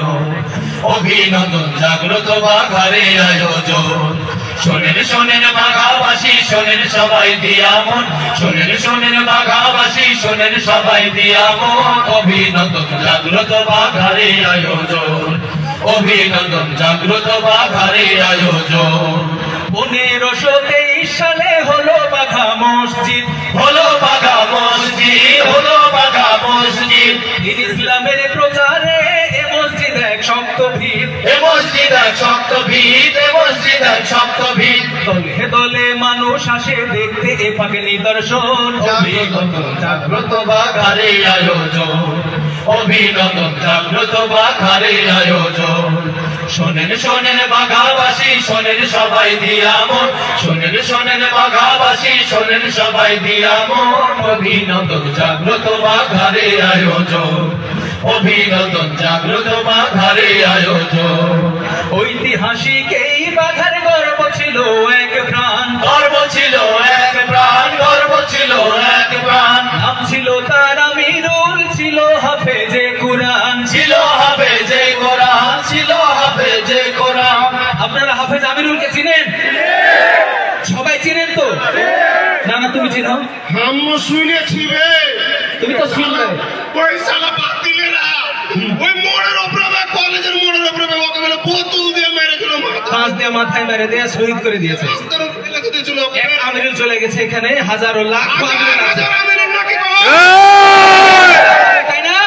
আয়োজন, অভিনন্দন জাগ্রত বাঘারে আয়োজন। শোনেন শোনেন বাঘাবাসী, শোনেন সবাই দিয়া মন, শোনেন শোনেন বাঘাবাসী, শোনেন সবাই দিয়া মন, অভিনন্দন জাগ্রত বাঘারে আয়োজন, অভিনন্দন জাগ্রত বাঘারে আয়োজন। 1523 সালে হলো বাঘা মসজিদ, হলো বাঘা মসজিদ, হলো বাঘা মসজিদ। দিন ইসলামের প্রচারে এ মসজিদ এক শক্ত ভিত, এ মসজিদ এক শক্ত ভিত, এ মসজিদ এক শক্ত ভিত। দলে দলে মানুষ আসে দেখতে এ পাকে নিদর্শন, অভিনন্দন জাগ্রত বাঘারে আয়োজন, অভিনন্দন জাগ্রত বাঘারে আয়োজন। শোনেন শোনেন বাঘাবাসী, শোনেন সবাই দিয়া মন, শোনেন শোনেন বাঘাবাসী, শোনেন সবাই দিয়া মন, অভিনন্দন জাগ্রত বাঘারে আয়োজন, অভিনন্দন জাগ্রত বাঘারে আয়োজন। ঐতিহাসিক এই বাঘার গর্ব ছিল এক প্রাণ, গর্ব ছিল এক প্রাণ, গর্ব ছিল এক প্রাণ। নাম ছিল তার আমিরুল, ছিল হাফেজে কুরআন, ছিল হাফেজে কোরআন, ছিল হাফেজে কোরআন। আপনারা হাফেজ আমিরুলকে চিনেন? সবাই চিনেন তো? না না, তুমি চিনো? আমরা শুনেছি রে, তুমি তো শুনবে। ওই শালা বাতিলেরা ওই মোড়ের উপরে কলেজের মোড়ের উপরে ওকে বলে বোতল দিয়ে মেরেছিল, পাঁচ দিয়ে মাথায় মেরে দিয়ে শহীদ করে দিয়েছে। রাস্তার উপরে ফেলে দিয়েছিল। এক আমিরুল চলে গেছে, এখানে হাজারো লাখ আমিরুল আছে, আমিরের নাকি বাবা? তাই না?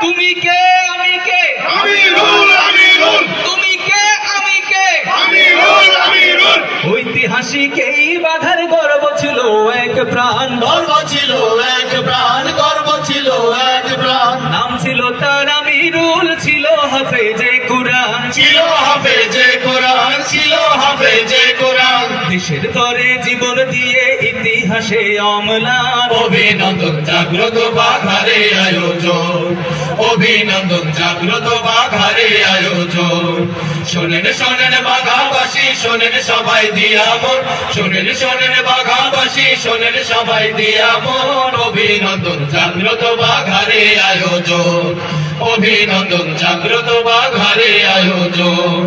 তুমি কে আমি কে, আমিরুল, আমিরুল, তুমি কে আমি কে। আমিরুল, আমিরুল। ঐতিহাসিক এই বাঘার গর্ব ছিল এক প্রাণ, গর্ব ছিল এক প্রাণ, গর্ব ছিল এক প্রাণ। নাম ছিল তার আমিরুল, ছিল হাফেজে কুরআন, ছিল হাফেজে কোরআন, ছিল হাফেজে কোরআন। দেশের তরে জীবন দিয়ে ইতিহাসে অম্লান। অভিনন্দন জাগ্রত বাঘারে আয়োজন, অভিনন্দন জাগ্রত বাঘারে আয়োজন। শোনেন শোনেন বাঘাবাসী, শোনেন সবাই দিয়া মন, শোনেন শোনেন বাঘাবাসী, শোনেন সবাই দিয়া মন, অভিনন্দন জাগ্রত বাঘারে আয়োজন, অভিনন্দন জাগ্রত বাঘারে আয়োজন।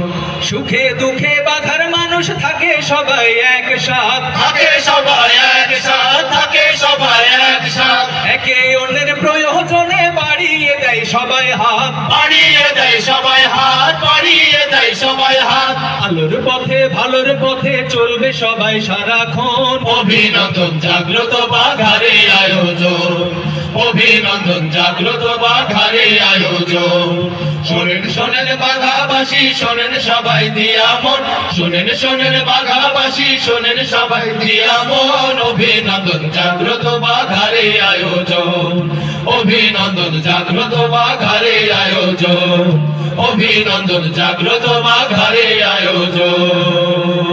সুখে দুঃখে বাঘার মানুষ থাকে সবাই একসাথ, থাকে সবাই একসাথ, থাকে সবাই একসাথ। একে অন্যের প্রয়োজনে বাড়িয়ে দেয় সবাই হাত, বাড়িয়ে দেয় সবাই হাত, বাড়িয়ে দেয় সবাই হাত। আলোর পথে ভালোর পথে চলবে সবাই সারাক্ষণ। অভিনন্দন জাগ্রত বাঘারে আয়োজন, অভিনন্দন জাগ্রত বাঘারে আয়োজন। শোনেন শোনেন বাঘাবাসী, শোনেন সবাই দিয়া মন, শোনেন শোনেন বাঘাবাসী, শোনেন সবাই দিয়া মন, অভিনন্দন জাগ্রত বাঘারে আয়োজন, অভিনন্দন জাগ্রত বাঘারে আয়োজন, অভিনন্দন জাগ্রত বাঘারে আয়োজন।